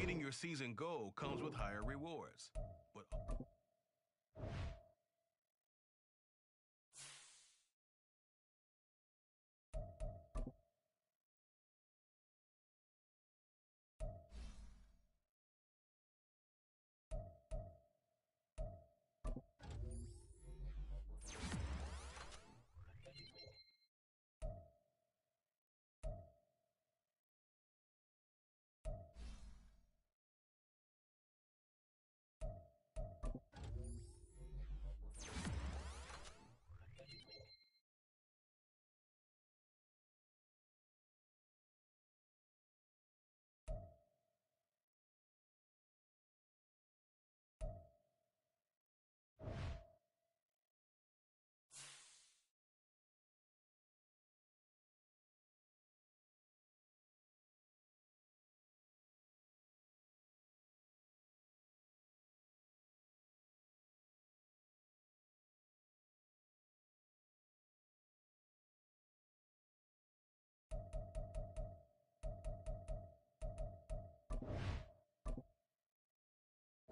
meeting your season goal comes with higher rewards. But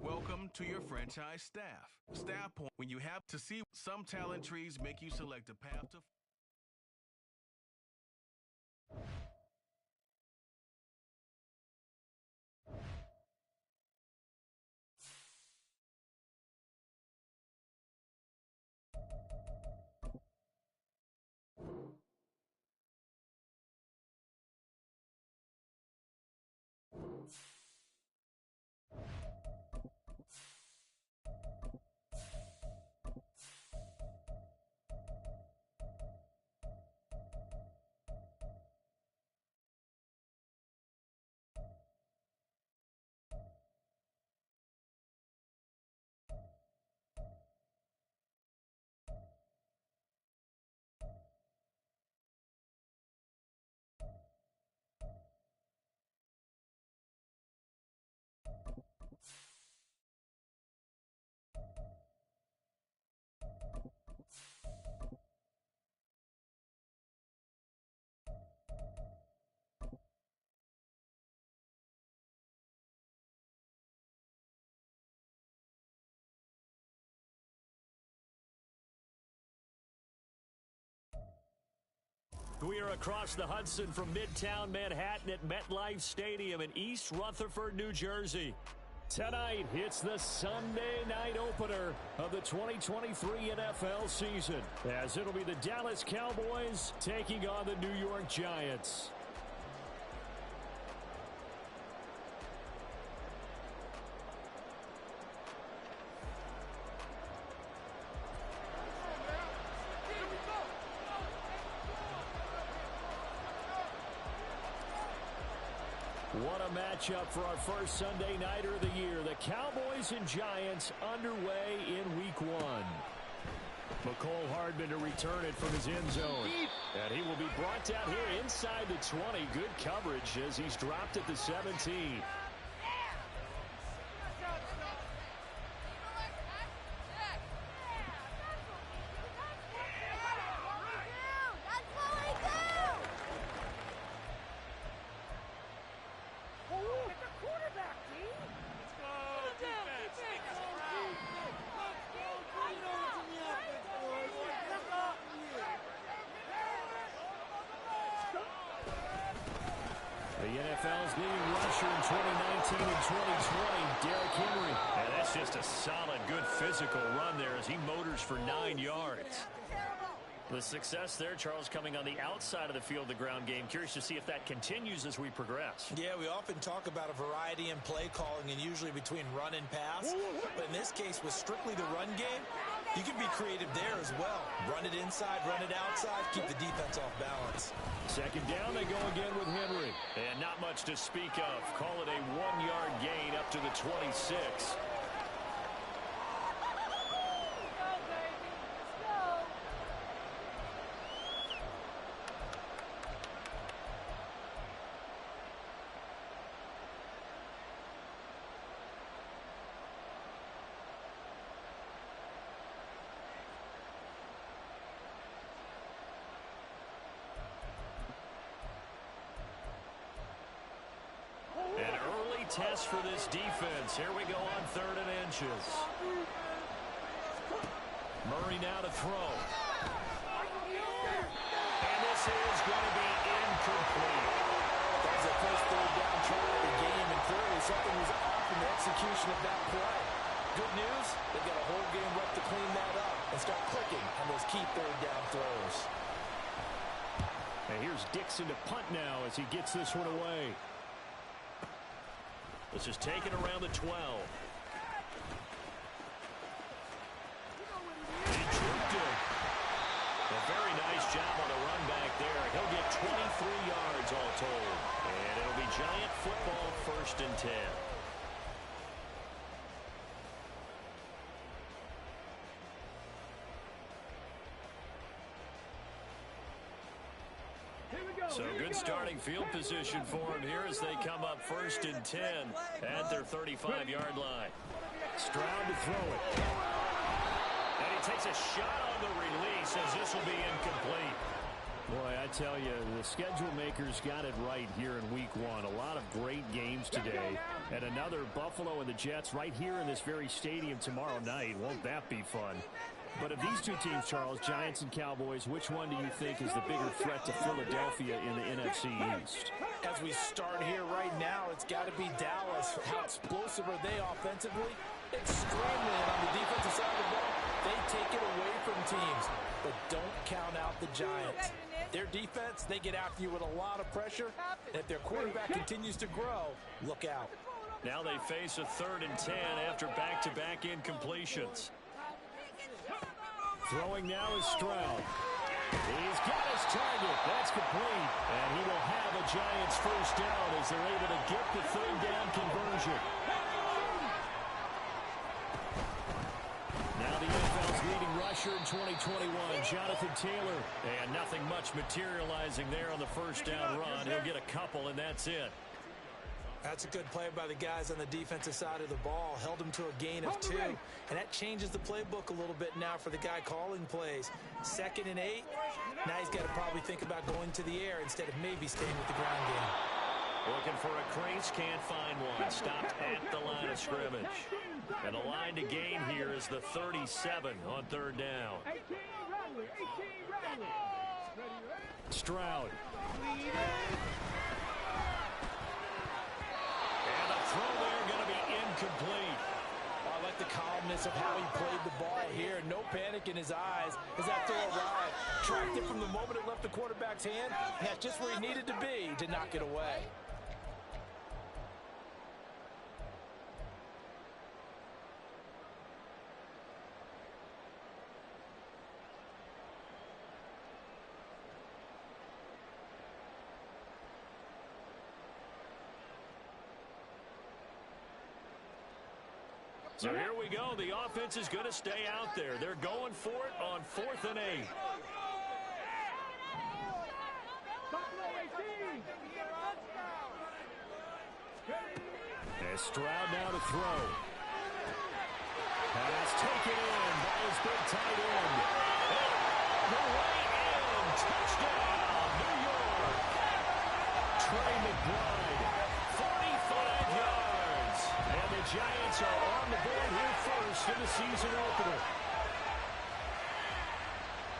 welcome to your franchise staff. Staff point when you have to see some talent trees make you select a path to. We are across the Hudson from Midtown Manhattan at MetLife Stadium in East Rutherford, New Jersey. Tonight, it's the Sunday night opener of the 2023 NFL season, as it'll be the Dallas Cowboys taking on the New York Giants. What a matchup for our first Sunday nighter of the year. The Cowboys and Giants underway in Week 1. McCole Hardman to return it from his end zone. And he will be brought down here inside the 20. Good coverage as he's dropped at the 17. The NFL's leading rusher in 2019 and 2020, Derrick Henry. And that's just a solid, good physical run there as he motors for 9 yards. The success there, Charles, coming on the outside of the field, the ground game. Curious to see if that continues as we progress. Yeah, we often talk about a variety in play calling and usually between run and pass. But in this case, with strictly the run game, you can be creative there as well. Run it inside, run it outside, keep the defense off balance. Second down, they go again with Henry. And not much to speak of. Call it a 1-yard gain up to the 26. test for this defense. Here we go on 3rd and inches. Murray now to throw. And this is going to be incomplete. That was the first 3rd down try of the game, and clearly something was off in the execution of that play. Good news, they've got a whole game left to clean that up and start clicking on those key 3rd down throws. And here's Dixon to punt now as he gets this one away. This is taken around the 12. He juked him. A very nice job on the run back there. He'll get 23 yards all told. And it'll be Giant football, 1st and 10. So good starting field position for him here as they come up 1st and 10 at their 35-yard line. Stroud to throw it. And he takes a shot on the release as this will be incomplete. Boy, I tell you, the schedule makers got it right here in week 1. A lot of great games today. And another Buffalo and the Jets right here in this very stadium tomorrow night. Won't that be fun? But of these two teams, Charles, Giants and Cowboys, which one do you think is the bigger threat to Philadelphia in the NFC East? As we start here right now, it's got to be Dallas. How explosive are they offensively? Extremely. And on the defensive side of the ball, they take it away from teams. But don't count out the Giants. Their defense, they get after you with a lot of pressure. And if their quarterback continues to grow, look out. Now they face a 3rd and 10 after back-to-back incompletions. Throwing now is Stroud. He's got his target. That's complete. And he will have a Giants 1st down as they're able to get the 3rd down conversion. Now the NFL's leading rusher in 2021, Jonathan Taylor. And nothing much materializing there on the 1st down run. He'll get a couple, and that's it. That's a good play by the guys on the defensive side of the ball. Held him to a gain of 2. And that changes the playbook a little bit now for the guy calling plays. 2nd and 8. Now he's got to probably think about going to the air instead of maybe staying with the ground game. Looking for a crease, can't find one. Stopped at the line of scrimmage. And the line to gain here is the 37 on 3rd down. Stroud. Throw there going to be incomplete. I like the calmness of how he played the ball here. No panic in his eyes as that throw arrived. Tracked it from the moment it left the quarterback's hand. And that's just where he needed to be to knock it away. So here we go. The offense is going to stay out there. They're going for it on 4th and 8. As Stroud now to throw. Pass taken in by his big tight end. The way in. Touchdown, New York. Trey McBride, 45 yards. And the Giants are on the board here first in the season opener.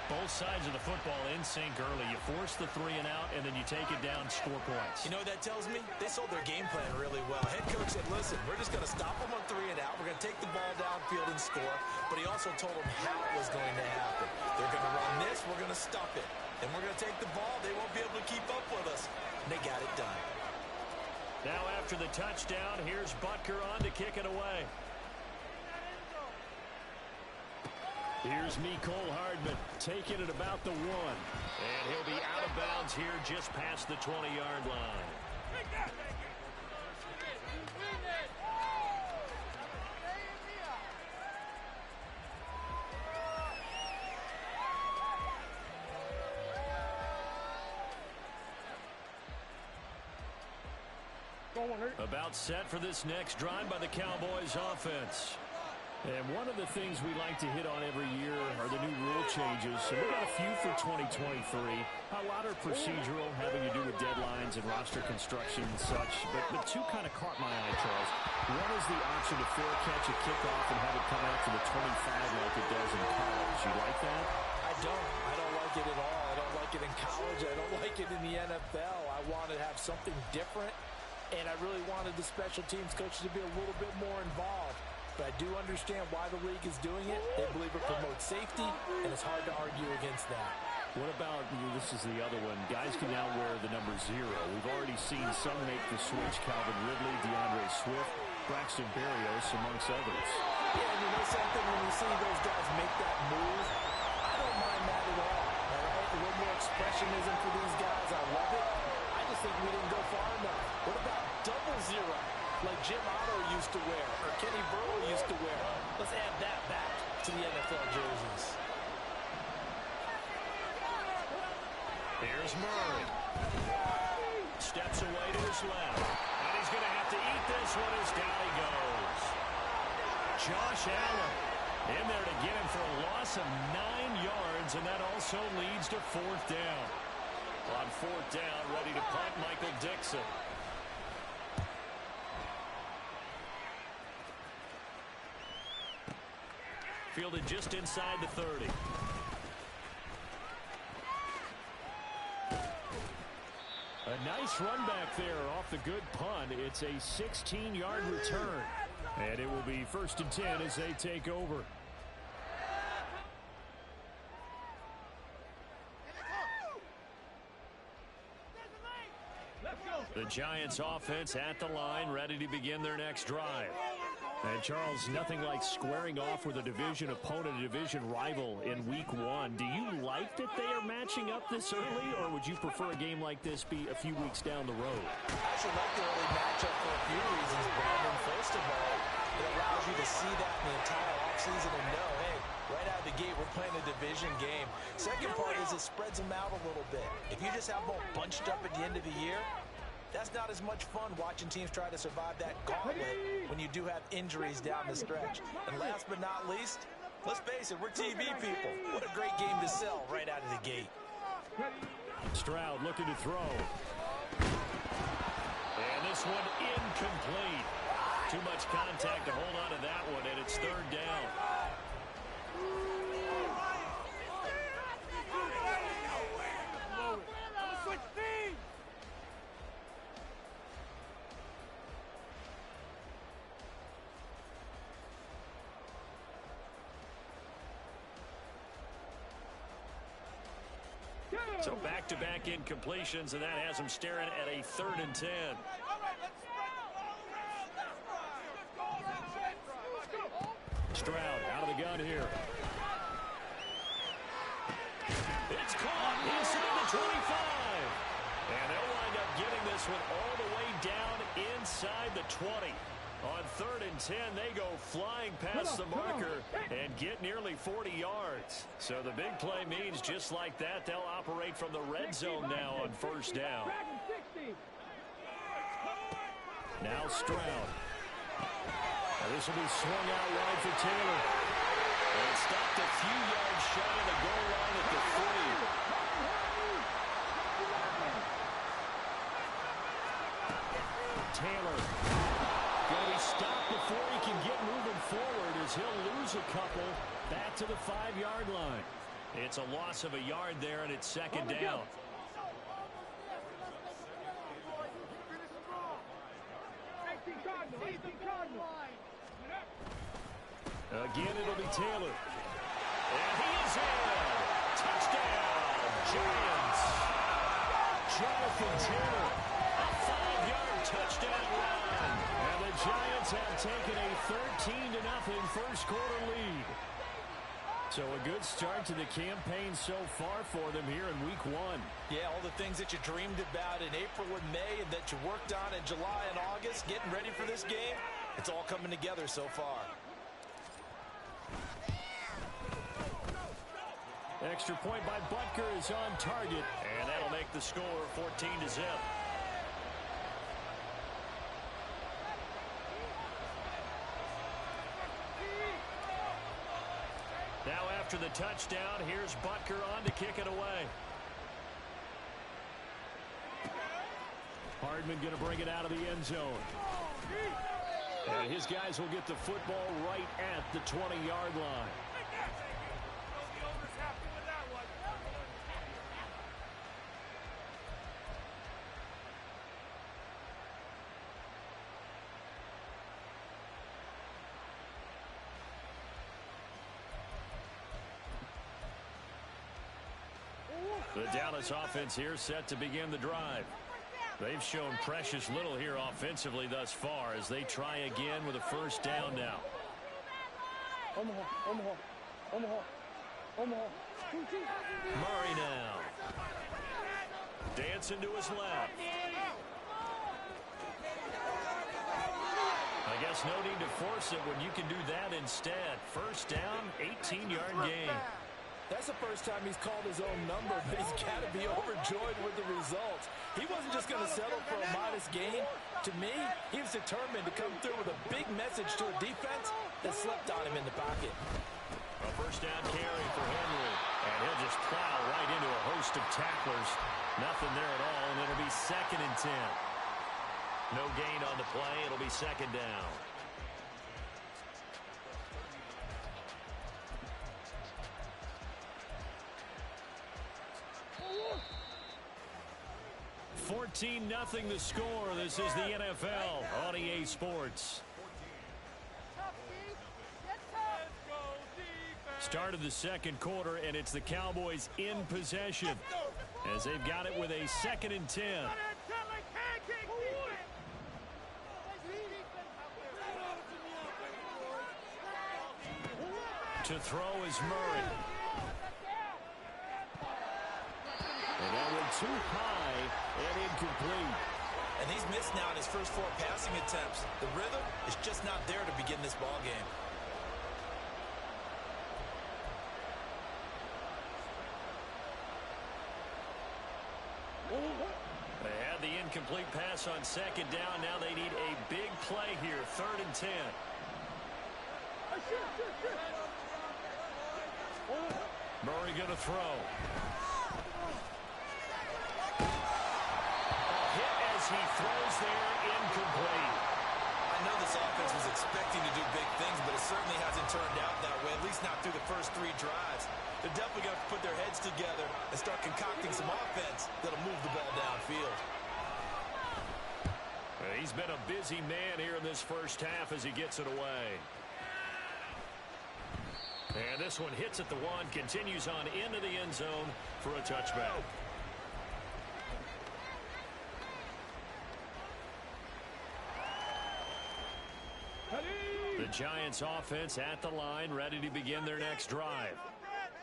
Both sides of the football in sync early. You force the 3 and out, and then you take it down, score points. You know what that tells me? They sold their game plan really well. Head coach said, listen, we're just going to stop them on 3 and out. We're going to take the ball downfield and score. But he also told them how it was going to happen. They're going to run this. We're going to stop it. Then we're going to take the ball. They won't be able to keep up with us. And they got it done. Now after the touchdown, here's Butker on to kick it away. Here's Mecole Hardman taking it about the 1. And he'll be out of bounds here just past the 20-yard line. About set for this next drive by the Cowboys offense. And one of the things we like to hit on every year are the new rule changes. And we got a few for 2023. A lot are procedural, having to do with deadlines and roster construction and such. But two kind of caught my eye, Charles. One is the option to fair catch a kickoff and have it come out to the 25 like it does in college. You like that? I don't like it at all. I don't like it in college. I don't like it in the NFL. I want to have something different, and I really wanted the special teams coaches to be a little bit more involved. But I do understand why the league is doing it. They believe it promotes safety, and it's hard to argue against that. What about, this is the other one, guys can now wear the number 0. We've already seen some make the switch, Calvin Ridley, DeAndre Swift, Braxton Berrios, amongst others. Yeah, and you know something, when you see those guys make that move, I don't mind that at all. All right? A little more expressionism for these guys. I love it. I just think we didn't go far enough. What about double 0, like Jim Otto used to wear, or Kenny Burrow used to wear? Let's add that back to the NFL jerseys. Here's Murray. Steps away to his left. And he's going to have to eat this one as down he goes. Josh Allen in there to get him for a loss of 9 yards, and that also leads to 4th down. On 4th down, ready to punt, Michael Dixon. Fielded just inside the 30. A nice run back there off the good punt. It's a 16-yard return. And it will be 1st and 10 as they take over. The Giants offense at the line, ready to begin their next drive. And Charles, nothing like squaring off with a division opponent, a division rival in week 1. Do you like that they are matching up this early, or would you prefer a game like this be a few weeks down the road? I actually like the early matchup for a few reasons, Brandon. First of all, it allows you to see that in the entire offseason and know, hey, right out of the gate, we're playing a division game. Second part is it spreads them out a little bit. If you just have them all bunched up at the end of the year, that's not as much fun watching teams try to survive that gauntlet when you do have injuries down the stretch. And last but not least, let's face it, we're TV people. What a great game to sell right out of the gate. Stroud looking to throw. And this one incomplete. Too much contact to hold on to that one, and it's 3rd down. So back-to-back incompletions, and that has him staring at a 3rd and 10. Stroud out of the gun here. It's caught inside the 25. And they'll wind up getting this one all the way down inside the 20. On 3rd and 10, they go flying past the marker and get nearly 40 yards. So the big play means just like that, they'll operate from the red zone now on 1st down. Now Stroud. This will be swung out wide for Taylor. And stopped a few yards shy of the goal line at the 3. Taylor. Going to be stopped before he can get moving forward as he'll lose a couple back to the 5-yard line. It's a loss of a yard there, and it's 2nd down. Again, it'll be Taylor. And he is in. Touchdown, Giants. Jonathan Taylor, a 5-yard touchdown run. And the Giants have taken a 13-0 first quarter lead. So a good start to the campaign so far for them here in week 1. Yeah, all the things that you dreamed about in April and May and that you worked on in July and August, getting ready for this game, it's all coming together so far. Extra point by Butker is on target, and that'll make the score 14-0. Now after the touchdown, here's Butker on to kick it away. Hardman going to bring it out of the end zone. And his guys will get the football right at the 20-yard line. The Dallas offense here set to begin the drive. They've shown precious little here offensively thus far as they try again with a first down now. Murray now. Dancing to his left. I guess no need to force it when you can do that instead. First down, 18-yard gain. That's the first time he's called his own number, but he's got to be overjoyed with the results. He wasn't just going to settle for a modest gain. To me, he was determined to come through with a big message to a defense that slept on him in the pocket. A first down carry for Henry, and he'll just plow right into a host of tacklers. Nothing there at all, and it'll be 2nd and 10. No gain on the play. It'll be 2nd down. Nothing the score. This is the NFL on EA Sports. Start of the second quarter, and it's the Cowboys in possession as they've got it with a 2nd and 10. To throw is Murray. And that one too high and incomplete. And he's missed now in his first 4 passing attempts. The rhythm is just not there to begin this ball game. They had the incomplete pass on 2nd down. Now they need a big play here. 3rd and 10. Murray going to throw. He throws there, incomplete. I know this offense was expecting to do big things, but it certainly hasn't turned out that way, at least not through the first 3 drives. They're definitely going to put their heads together and start concocting some offense that'll move the ball downfield. He's been a busy man here in this first half as he gets it away. And this one hits at the 1, continues on into the end zone for a touchback. The Giants offense at the line, ready to begin their next drive.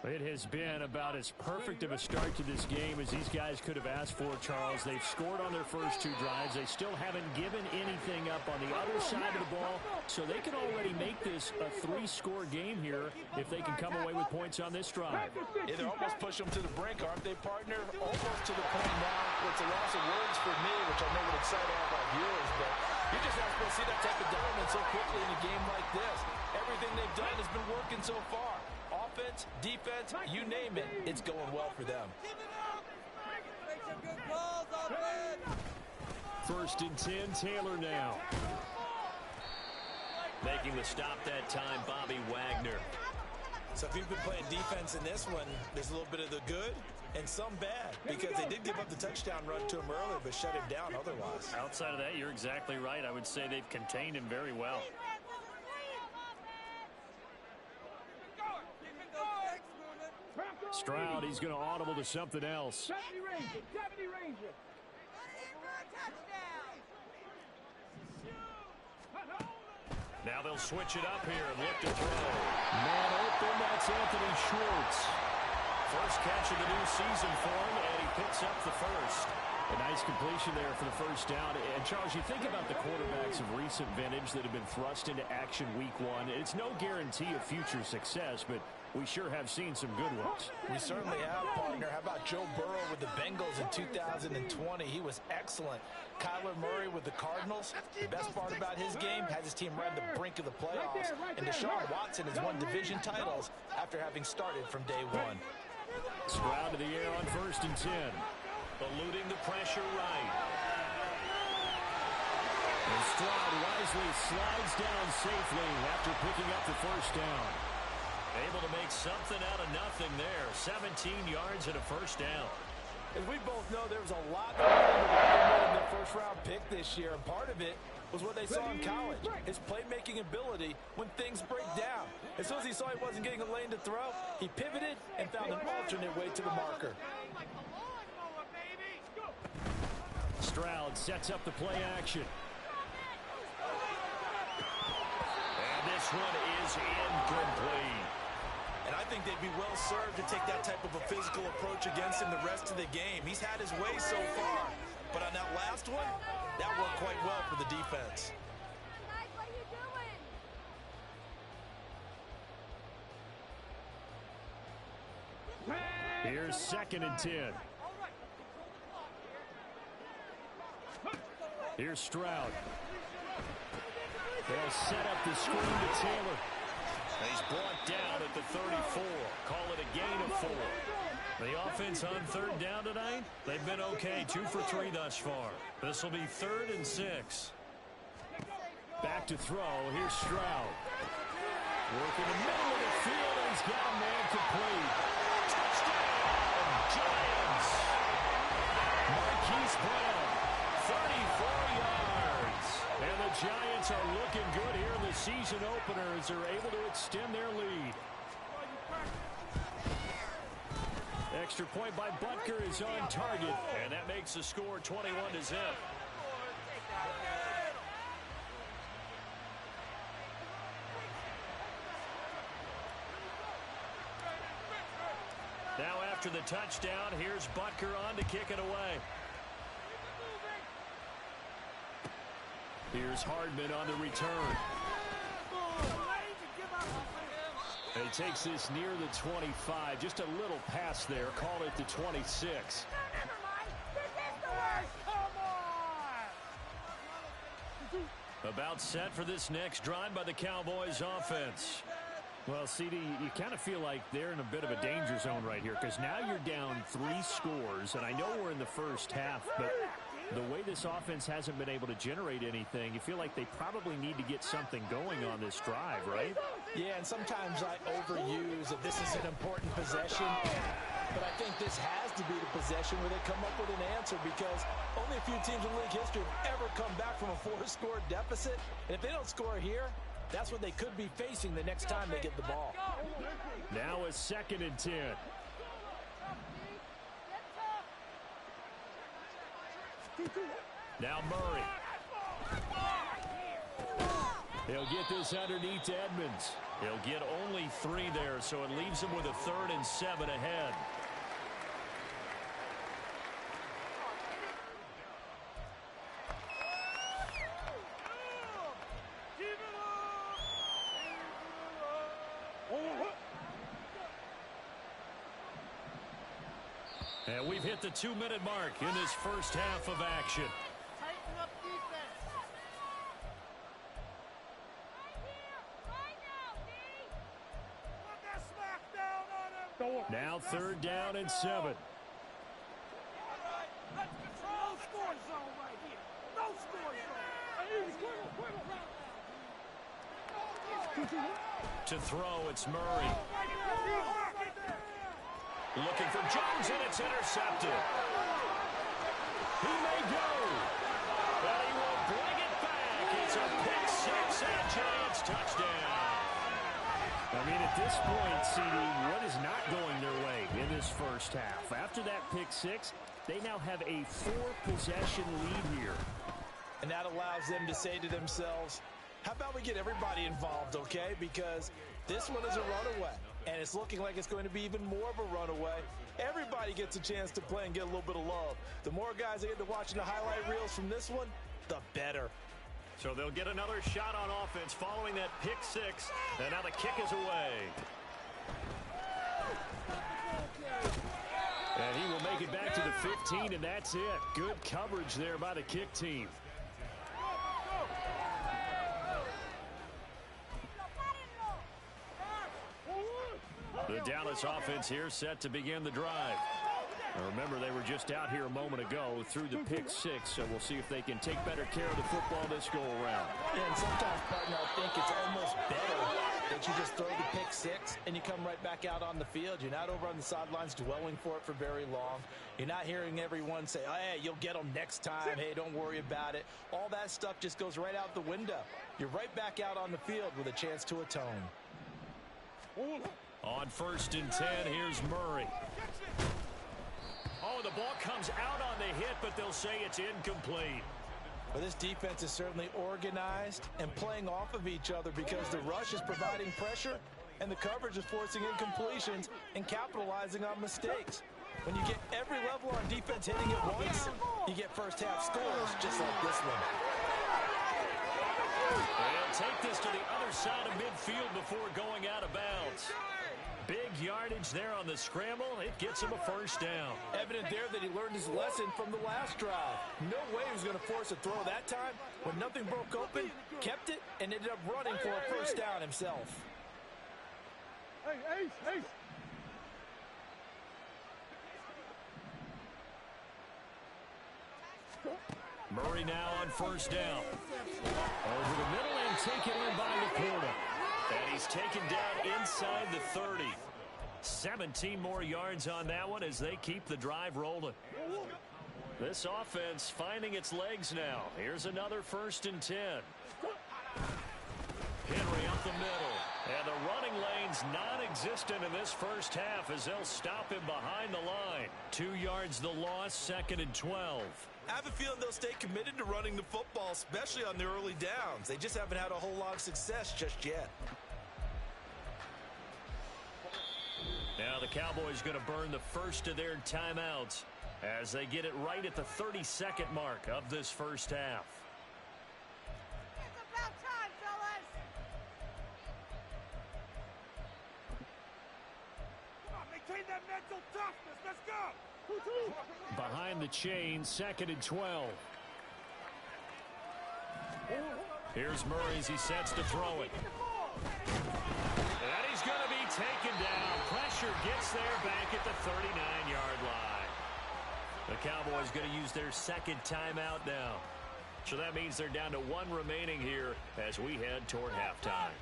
It has been about as perfect of a start to this game as these guys could have asked for, Charles. They've scored on their first 2 drives. They still haven't given anything up on the other side of the ball, so they can already make this a 3-score game here if they can come away with points on this drive. Yeah, they're almost pushing them to the brink, aren't they, partner? Almost to the point now where it's a loss of words for me, which I know would excite all of our viewers, but you're just not supposed to see that type of dominance so quickly in a game like this. Everything they've done has been working so far. Offense, defense, you name it, it's going well for them. First and 10, Taylor now. Making the stop that time, Bobby Wagner. So if you've been playing defense in this one, there's a little bit of the good and some bad, because they did give up the touchdown run to him earlier, but shut him down otherwise. Outside of that, you're exactly right. I would say they've contained him very well. Stroud, he's going to audible to something else. Now they'll switch it up here and look to throw. Man open, that's Anthony Schwartz. First catch of the new season for him, and he picks up the first. A nice completion there for the first down. And, Charles, you think about the quarterbacks of recent vintage that have been thrust into action week 1. It's no guarantee of future success, but we sure have seen some good ones. We certainly have, partner. How about Joe Burrow with the Bengals in 2020? He was excellent. Kyler Murray with the Cardinals. The best part about his game, has his team right on the brink of the playoffs. And Deshaun Watson has won division titles after having started from day 1. Stroud to the air on first and 10. Eluding the pressure right. And Stroud wisely slides down safely after picking up the first down. Able to make something out of nothing there. 17 yards and a first down. As we both know, there was a lot that went into why they made their first-round pick this year, and part of it was what they saw in college, his playmaking ability when things break down. As soon as he saw he wasn't getting a lane to throw, he pivoted and found an alternate way to the marker. Stroud sets up the play action. And this one is incomplete. And I think they'd be well served to take that type of a physical approach against him the rest of the game. He's had his way so far, but on that last one, that worked quite well for the defense. Here's 2nd and 10. Here's Stroud. They'll set up the screen to Taylor. He's brought down at the 34. Call it a gain of 4. The offense on 3rd down tonight, they've been okay. 2 for 3 thus far. This will be 3rd and 6. Back to throw. Here's Stroud. Work in the middle of the field, and he's got a man complete. Touchdown, Giants. Marquise Brown, 34 yards. And the Giants are looking good here in the season opener as they're able to extend their lead. Extra point by Butker is on target, and that makes the score 21-0. Now after the touchdown, here's Butker on to kick it away. Here's Hardman on the return. He takes this near the 25. Just a little pass there. Call it the 26. About set for this next drive by the Cowboys offense. Well, CD, you kind of feel like they're in a bit of a danger zone right here because now you're down 3 scores, and I know we're in the first half, but the way this offense hasn't been able to generate anything, you feel like they probably need to get something going on this drive, right? Yeah, and sometimes I overuse that this is an important possession, but I think this has to be the possession where they come up with an answer because only a few teams in league history have ever come back from a 4-score deficit, and if they don't score here, that's what they could be facing the next time they get the ball. Now a 2nd and 10. Now Murray. He'll get this underneath to Edmonds. He'll get only 3 there, so it leaves him with a 3rd and 7 ahead. And we've hit the 2-minute mark in this first half of action. Tighten up defense. Put that smack down on him. Now 3rd down and 7. All right, let's control no score zone right here. No score zone. To throw, it's Murray. Looking for Jones, and it's intercepted. He may go, but he will bring it back. It's a pick-6 and Giants touchdown. I mean, at this point, CD, what is not going their way in this first half? After that pick-6, they now have a 4-possession lead here. And that allows them to say to themselves, how about we get everybody involved, okay? Because this one is a runaway, and it's looking like it's going to be even more of a runaway. Everybody gets a chance to play and get a little bit of love. The more guys that get to watching the highlight reels from this one, the better. So they'll get another shot on offense following that pick-6, and now the kick is away. And he will make it back to the 15, and that's it. Good coverage there by the kick team. The Dallas offense here set to begin the drive. Now remember, they were just out here a moment ago through the pick six, so we'll see if they can take better care of the football this go-around. Yeah, and sometimes, partner, I think it's almost better that you just throw the pick six and you come right back out on the field. You're not over on the sidelines dwelling for it for very long. You're not hearing everyone say, oh, hey, you'll get them next time. Hey, don't worry about it. All that stuff just goes right out the window. You're right back out on the field with a chance to atone. On 1st and 10, here's Murray. Oh, the ball comes out on the hit, but they'll say it's incomplete. Well, this defense is certainly organized and playing off of each other because the rush is providing pressure and the coverage is forcing incompletions and capitalizing on mistakes. When you get every level on defense hitting at once, you get first half scores just like this one. They'll take this to the other side of midfield before going out of bounds. Big yardage there on the scramble. It gets him a first down. Evident there that he learned his lesson from the last drive. No way he was going to force a throw that time. When nothing broke open, kept it, and ended up running for a first down himself. Hey, Ace. Murray now on first down. Over the middle and taken in by the corner. And he's taken down inside the 30. 17 more yards on that one as they keep the drive rolling. This offense finding its legs now. Here's another 1st and 10. Henry up the middle. And the running lane's non-existent in this first half as they'll stop him behind the line. 2 yards the loss, 2nd and 12. I have a feeling they'll stay committed to running the football, especially on the early downs. They just haven't had a whole lot of success just yet. Now the Cowboys going to burn the first of their timeouts as they get it right at the 32nd mark of this first half. It's about time, fellas. Come on, maintain that mental toughness. Let's go. Behind the chain, 2nd and 12. Here's Murray as he sets to throw it. And he's going to be taken down. Pressure gets there back at the 39-yard line. The Cowboys going to use their 2nd timeout now. So that means they're down to 1 remaining here as we head toward halftime.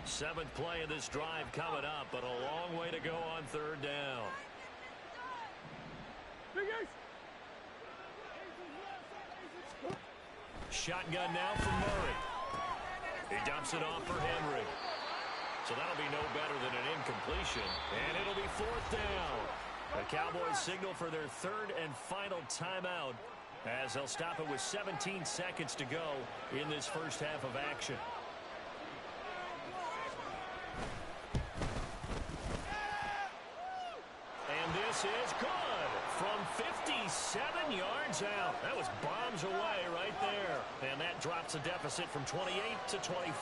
Seventh play of this drive coming up, but a long way to go on 3rd down. Shotgun now for Murray. He dumps it off for Henry. So that'll be no better than an incompletion, and it'll be 4th down. The Cowboys signal for their 3rd and final timeout as they'll stop it with 17 seconds to go in this first half of action. This is good from 57 yards out. That was bombs away right there. And that drops the deficit from 28 to 25.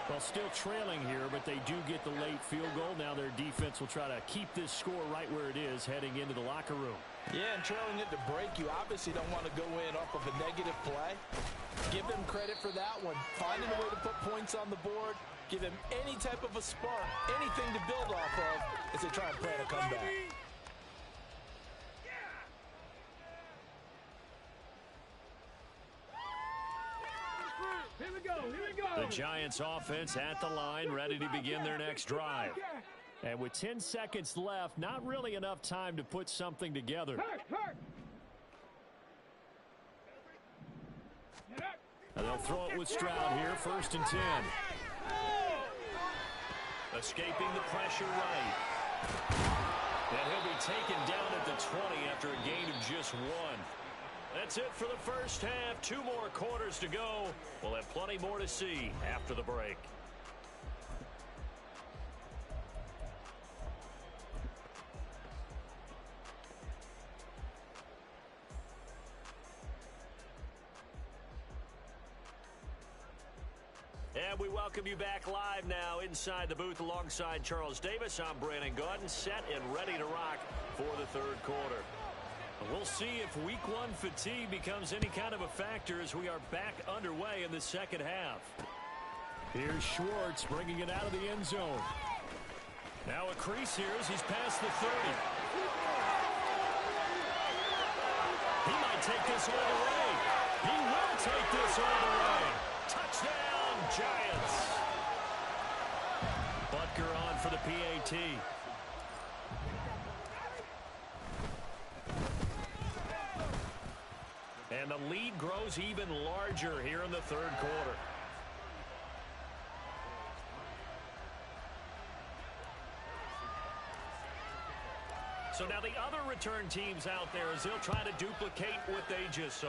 Well, still trailing here, but they do get the late field goal. Now their defense will try to keep this score right where it is heading into the locker room. Yeah, and trailing it to break, you obviously don't want to go in off of a negative play. Give them credit for that one. Finding a way to put points on the board. Give them any type of a spark, anything to build off of as they try and plan a comeback. Here we go. The Giants offense at the line, ready to begin their next drive. And with 10 seconds left, not really enough time to put something together. And they'll throw it with Stroud here, 1st and 10. Escaping the pressure right. And he'll be taken down at the 20 after a gain of just 1. That's it for the first half. 2 more quarters to go. We'll have plenty more to see after the break. And we welcome you back live now inside the booth alongside Charles Davis. I'm Brandon Gaudin, set and ready to rock for the 3rd quarter. We'll see if week one fatigue becomes any kind of a factor as we are back underway in the second half. Here's Schwartz bringing it out of the end zone. Now a crease here as he's past the 30. He might take this all the way. He will take this all the way. Touchdown, Giants. Butker on for the PAT. And the lead grows even larger here in the third quarter. So now the other return teams out there as they'll try to duplicate what they just saw.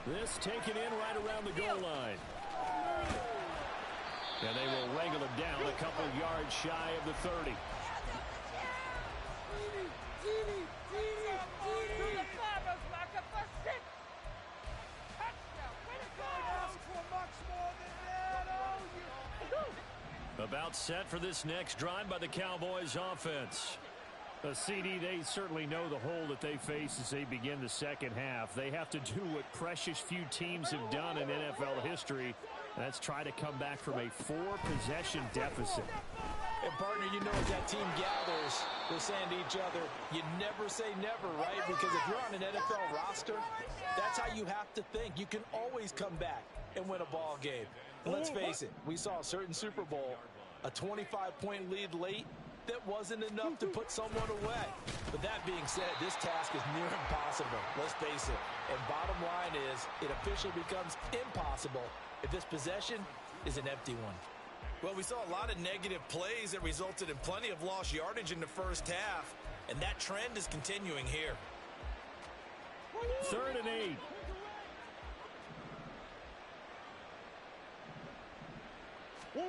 This taken in right around the goal line. And they will wrangle him down a couple yards shy of the 30. About set for this next drive by the Cowboys offense. CD, they certainly know the hole that they face as they begin the second half. They have to do what precious few teams have done in NFL history, and that's try to come back from a 4-possession deficit. And, partner, you know as that team gathers, they're saying to each other, you never say never, right? Because if you're on an NFL roster, that's how you have to think. You can always come back and win a ball game. And let's face it, we saw a certain Super Bowl, a 25-point lead late, that wasn't enough to put someone away. But that being said, this task is near impossible. Let's face it. And bottom line is, it officially becomes impossible if this possession is an empty one. Well, we saw a lot of negative plays that resulted in plenty of lost yardage in the first half, and that trend is continuing here. 3rd and 8.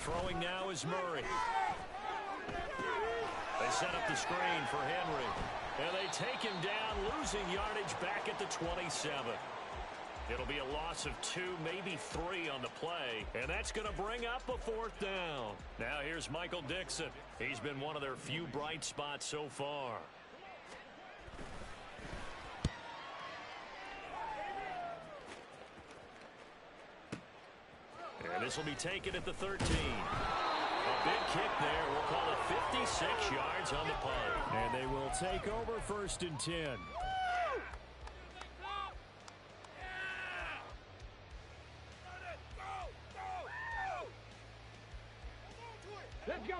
Throwing now is Murray. They set up the screen for Henry. And they take him down, losing yardage back at the 27. It'll be a loss of 2, maybe 3 on the play. And that's going to bring up a 4th down. Now here's Michael Dixon. He's been one of their few bright spots so far. And this will be taken at the 13. A big kick there. We'll call it 56 yards on the punt. And they will take over 1st and 10.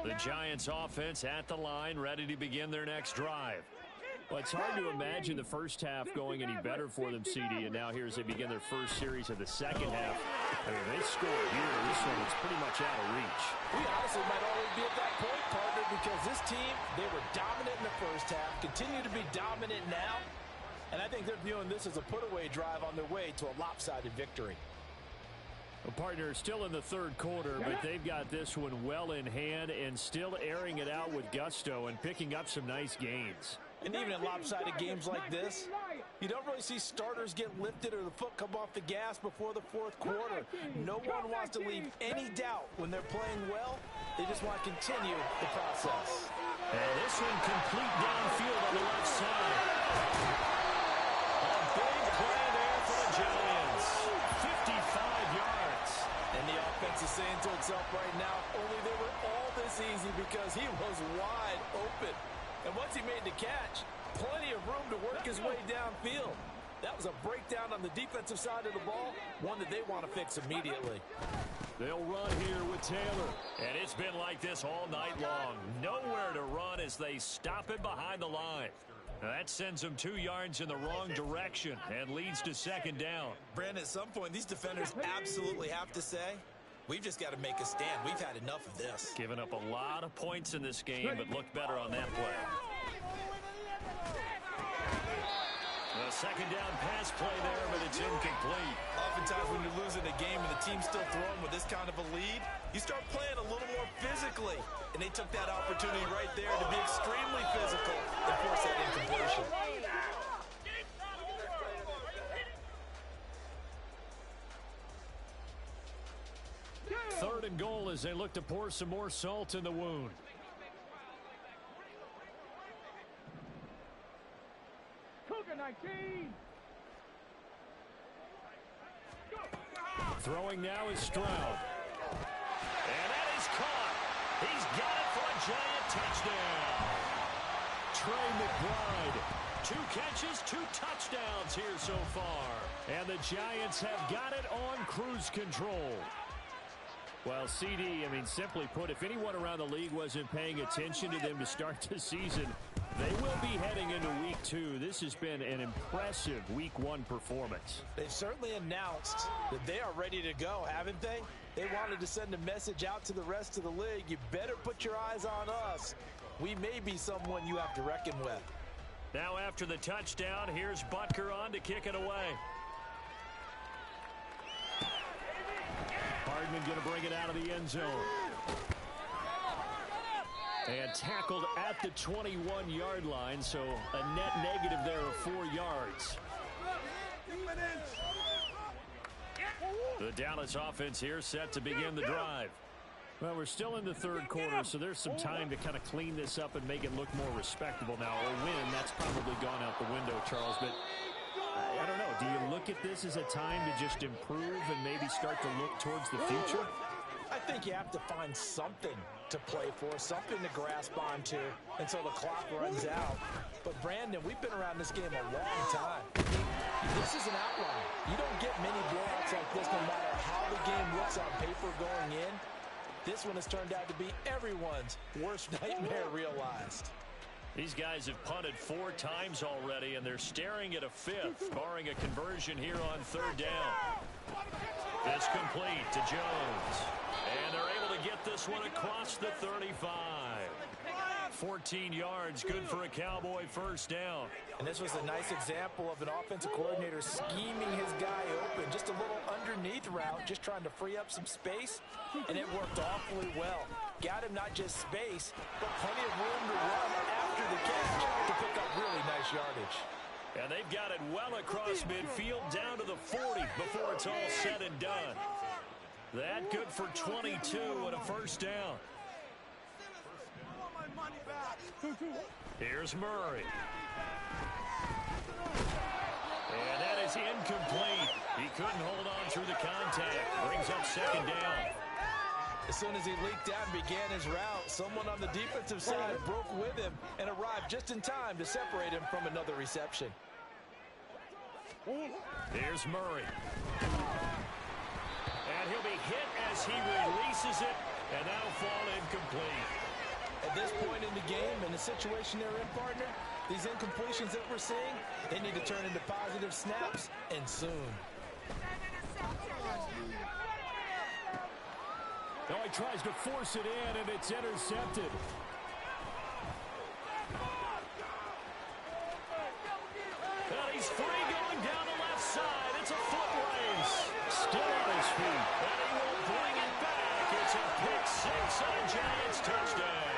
The Giants offense at the line, ready to begin their next drive. Well, it's hard to imagine the first half going any better for them, CD, and now here as they begin their first series of the second half. I mean, they score here. This one is pretty much out of reach. We honestly might already be at that point, partner, because this team, they were dominant in the first half, continue to be dominant now, and I think they're viewing this as a put-away drive on their way to a lopsided victory. A partner still in the third quarter, but they've got this one well in hand and still airing it out with gusto and picking up some nice gains. And even in lopsided games like this, you don't really see starters get lifted or the foot come off the gas before the fourth quarter. No one wants to leave any doubt when they're playing well. They just want to continue the process. And this one complete downfield on the left side. A big play there for the Giants. 55 yards. And the offense is saying to itself right now, only they were all this easy because he was wide open. And once he made the catch, plenty of room to work his way downfield. That was a breakdown on the defensive side of the ball, one that they want to fix immediately. They'll run here with Taylor. And it's been like this all night long. Nowhere to run as they stop it behind the line. Now that sends them 2 yards in the wrong direction and leads to second down. Brandon, at some point, these defenders absolutely have to say, we've just got to make a stand. We've had enough of this. Giving up a lot of points in this game, but looked better on that play. A second down pass play there, but it's incomplete. Oftentimes when you're losing a game and the team's still throwing with this kind of a lead, you start playing a little more physically. And they took that opportunity right there to be extremely physical and force that incompletion. Third and goal as they look to pour some more salt in the wound. Throwing now is Stroud. And that is caught. He's got it for a giant touchdown. Trey McBride, 2 catches, 2 touchdowns here so far. And the Giants have got it on cruise control. Well, CD, simply put, if anyone around the league wasn't paying attention to them to start the season, they will be heading into week 2. This has been an impressive week 1 performance. They've certainly announced that they are ready to go, haven't they? They wanted to send a message out to the rest of the league. You better put your eyes on us. We may be someone you have to reckon with. Now after the touchdown, here's Butker on to kick it away. Hardman going to bring it out of the end zone. And tackled at the 21-yard line, so a net negative there of 4 yards. The Dallas offense here set to begin the drive. Well, we're still in the third quarter, so there's some time to kind of clean this up and make it look more respectable. Now, a win, that's probably gone out the window, Charles, but I don't know. Do you look at this as a time to just improve and maybe start to look towards the future? I think you have to find something to play for, something to grasp onto until the clock runs out. But, Brandon, we've been around this game a long time. This is an outlier. You don't get many blowouts like this no matter how the game looks on paper going in. This one has turned out to be everyone's worst nightmare realized. These guys have punted 4 times already, and they're staring at a 5th, barring a conversion here on 3rd down. It's complete to Jones. And they're able to get this one across the 35. 14 yards, good for a Cowboy first down. And this was a nice example of an offensive coordinator scheming his guy open. Just a little underneath route, just trying to free up some space, and it worked awfully well. Got him not just space, but plenty of room to run after the catch to pick up really nice yardage. And they've got it well across midfield down to the 40 before it's all said and done. That good for 22 and a first down. Here's Murray. And that is incomplete. He couldn't hold on through the contact. Brings up 2nd down. As soon as he leaked out and began his route, someone on the defensive side broke with him and arrived just in time to separate him from another reception. Here's Murray. And he'll be hit as he releases it, and that'll fall incomplete. At this point in the game, in the situation they're in, partner, these incompletions that we're seeing, they need to turn into positive snaps, and soon. Oh, he tries to force it in, and it's intercepted. And he's free going down the left side. It's a foot race. Still on his feet. And he will bring it back. It's a pick 6 and a Giants touchdown.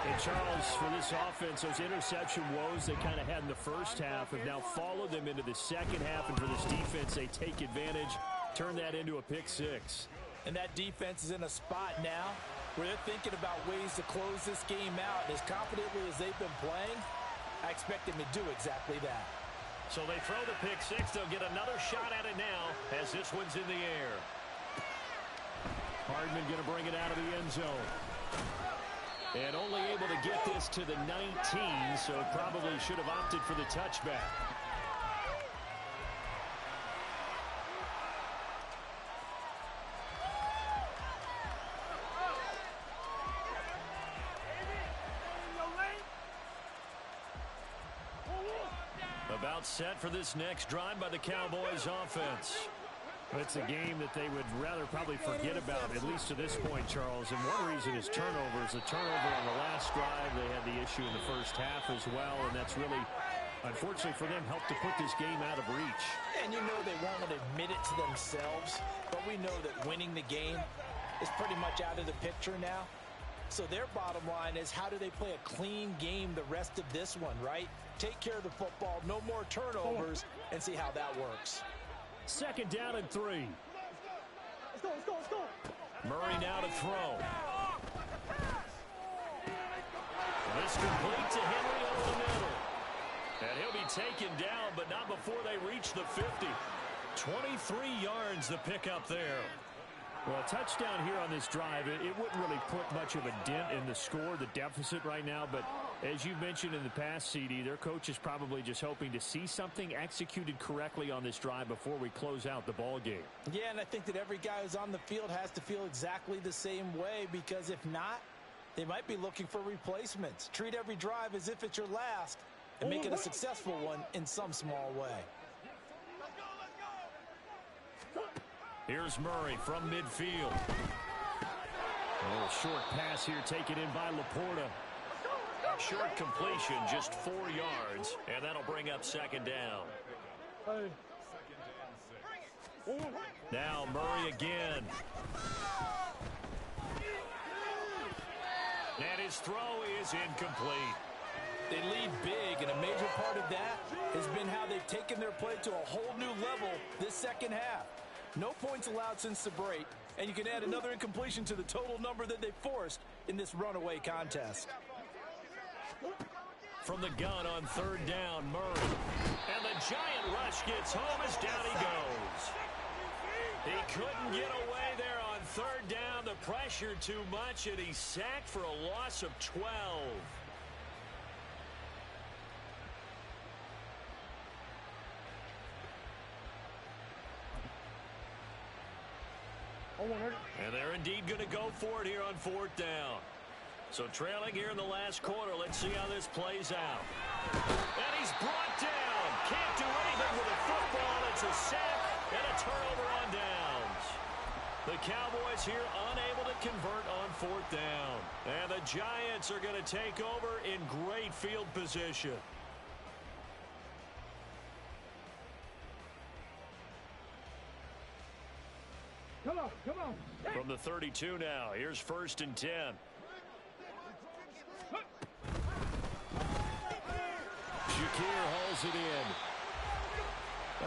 And Charles, for this offense, those interception woes they kind of had in the first half have now followed them into the second half. And for this defense, they take advantage, turn that into a pick 6. And that defense is in a spot now where they're thinking about ways to close this game out. And as confidently as they've been playing, I expect them to do exactly that. So they throw the pick 6. They'll get another shot at it now as this one's in the air. Hardman going to bring it out of the end zone. And only able to get this to the 19, so probably should have opted for the touchback. About set for this next drive by the Cowboys offense. It's a game that they would rather probably forget about, at least to this point, Charles. And one reason is turnovers. A turnover on the last drive. They had the issue in the first half as well, and that's really, unfortunately for them, helped to put this game out of reach. And you know they won't admit it to themselves, but we know that winning the game is pretty much out of the picture now. So their bottom line is, how do they play a clean game the rest of this one, right? Take care of the football, no more turnovers, and see how that works. 2nd down and 3. Let's go. Murray now to throw. This complete to Henry over the middle. And he'll be taken down, but not before they reach the 50. 23 yards the pickup there. Well, a touchdown here on this drive, it wouldn't really put much of a dent in the score, the deficit right now. But as you mentioned in the past, CD, their coach is probably just hoping to see something executed correctly on this drive before we close out the ball game. Yeah, and I think that every guy who's on the field has to feel exactly the same way, because if not, they might be looking for replacements. Treat every drive as if it's your last and make it a successful one in some small way. Here's Murray from midfield. A little short pass here taken in by Laporta. Short completion, just 4 yards, and that'll bring up second down. Now Murray again. And his throw is incomplete. They lead big, and a major part of that has been how they've taken their play to a whole new level this second half. No points allowed since the break, and you can add another incompletion to the total number that they forced in this runaway contest. From the gun on third down, Murray. And the giant rush gets home as down he goes. He couldn't get away there on third down. The pressure too much, and he's sacked for a loss of 12. And they're indeed going to go for it here on fourth down. So trailing here in the last quarter. Let's see how this plays out. And he's brought down. Can't do anything with the football. It's a sack and a turnover on downs. The Cowboys here unable to convert on fourth down. And the Giants are going to take over in great field position. Come on, come on. From the 32 now, here's first and 10. Shakir hauls it in.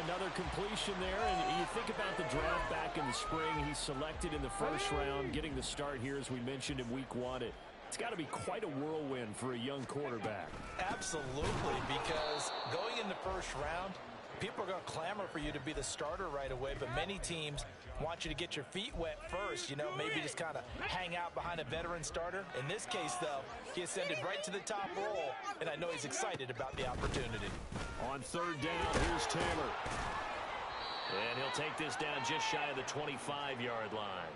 Another completion there, and you think about the draft back in the spring. He's selected in the first round, getting the start here, as we mentioned in week 1. It's got to be quite a whirlwind for a young quarterback. Absolutely, because going in the first round, people are going to clamor for you to be the starter right away, but many teams want you to get your feet wet first, maybe just kind of hang out behind a veteran starter. In this case, though, he ascended right to the top role, and I know he's excited about the opportunity. On third down, here's Taylor. And he'll take this down just shy of the 25-yard line.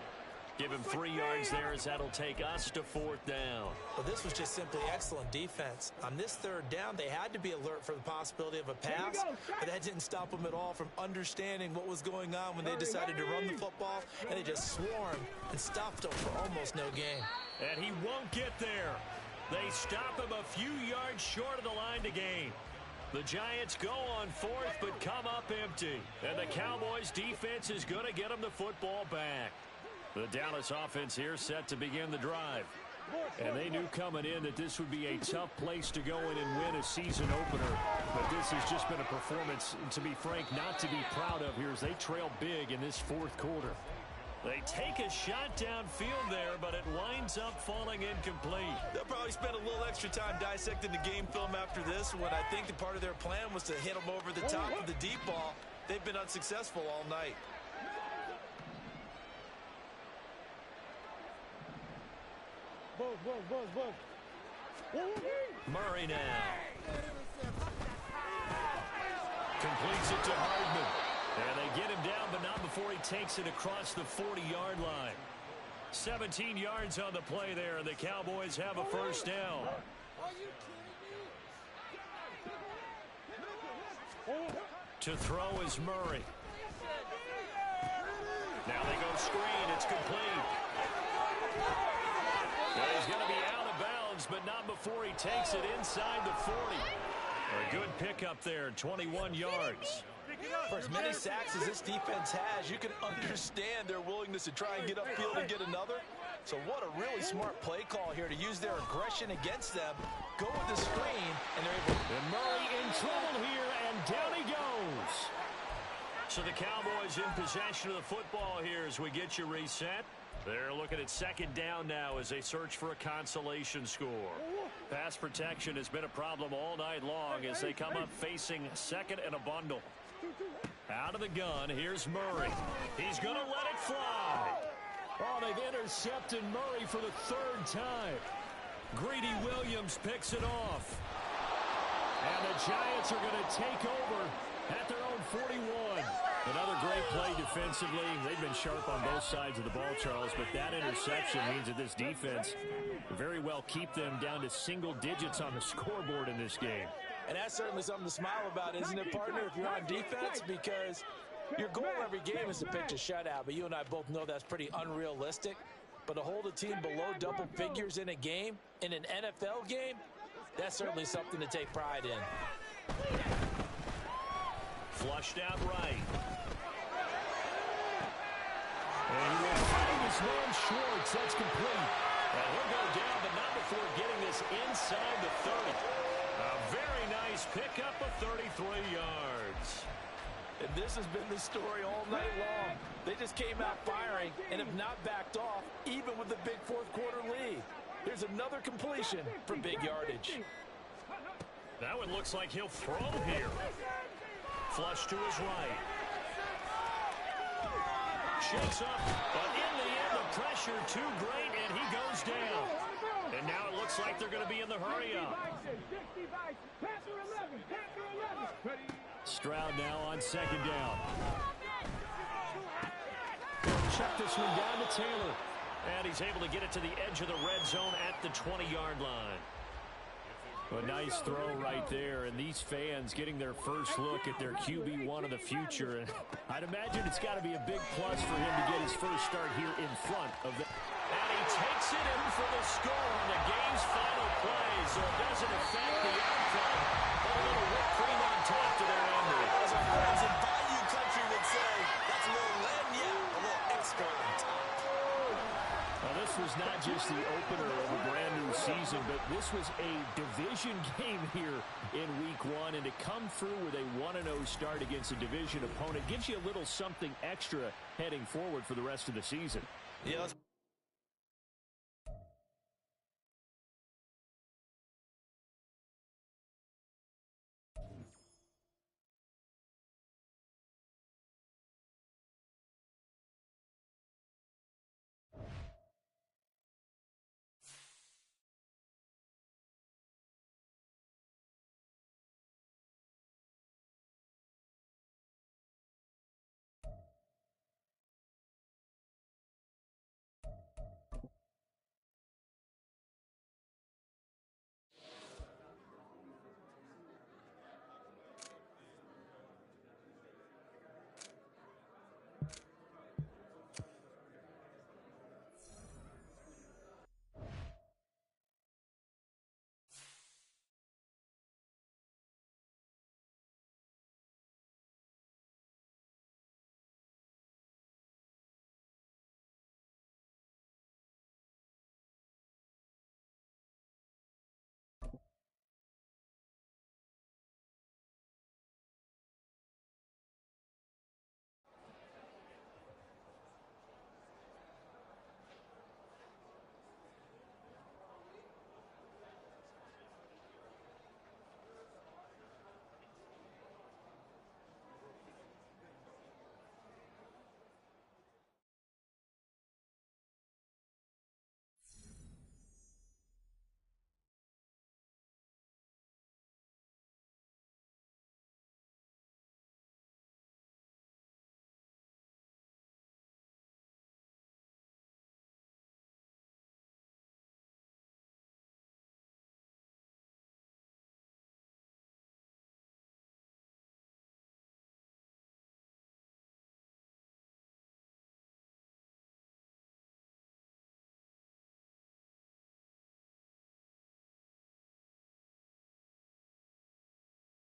Give him 3 yards there, as that'll take us to fourth down. Well, this was just simply excellent defense. On this third down, they had to be alert for the possibility of a pass, but that didn't stop them at all from understanding what was going on when they decided to run the football, and they just swarmed and stopped them for almost no gain. And he won't get there. They stop him a few yards short of the line to gain. The Giants go on fourth, but come up empty. And the Cowboys defense is going to get them the football back. The Dallas offense here set to begin the drive. And they knew coming in that this would be a tough place to go in and win a season opener. But this has just been a performance, to be frank, not to be proud of here, as they trail big in this fourth quarter. They take a shot downfield there, but it winds up falling incomplete. They'll probably spend a little extra time dissecting the game film after this one. I think the part of their plan was to hit them over the top of the deep ball. They've been unsuccessful all night. Murray now. Completes it to Hardman. And they get him down, but not before he takes it across the 40-yard line. 17 yards on the play there, and the Cowboys have a first down. To throw is Murray. Now they go screen. It's complete. He's going to be out of bounds, but not before he takes it inside the 40. A good pickup there, 21 yards. For as many sacks as this defense has, you can understand their willingness to try and get upfield and get another. So what a really smart play call here to use their aggression against them. Go with the screen, and they're able to... And Murray in trouble here, and down he goes. So the Cowboys in possession of the football here as we get you reset. They're looking at second down now as they search for a consolation score. Pass protection has been a problem all night long as they come up facing second and a bundle. Out of the gun, here's Murray. He's going to let it fly. Oh, they've intercepted Murray for the third time. Greedy Williams picks it off. And the Giants are going to take over at their own 41. Another great play defensively. They've been sharp on both sides of the ball, Charles, but that interception means that this defense very well keep them down to single digits on the scoreboard in this game. And that's certainly something to smile about, isn't it, partner, if you're on defense? Because your goal every game is to pitch a shutout, but you and I both know that's pretty unrealistic. But to hold a team below double figures in a game, in an NFL game, that's certainly something to take pride in. Flushed out right. And he will find his man Schwartz. That's complete. And he'll go down, but not before getting this inside the 30. A very nice pickup of 33 yards. And this has been the story all night long. They just came out firing and have not backed off, even with the big fourth quarter lead. Here's another completion for big yardage. That one looks like he'll throw here. Flush to his right. Shakes up, but in the end, the pressure too great, and he goes down. And now it looks like they're going to be in the hurry-up. Stroud now on second down. Check this one down to Taylor. And he's able to get it to the edge of the red zone at the 20-yard line. A nice throw right there, and these fans getting their first look at their QB1 of the future. And I'd imagine it's got to be a big plus for him to get his first start here in front of the... And he takes it in for the score on the game's final play, so it doesn't affect the outcome. But a little whipped cream on top to their ending. As our friends in Bayou Country would say, that's a little lagniappe, a little extra on top. Well, this was not just the opener of a brand-new season, but this was a division game here in Week 1, and to come through with a 1-0 start against a division opponent gives you a little something extra heading forward for the rest of the season. Yeah, let's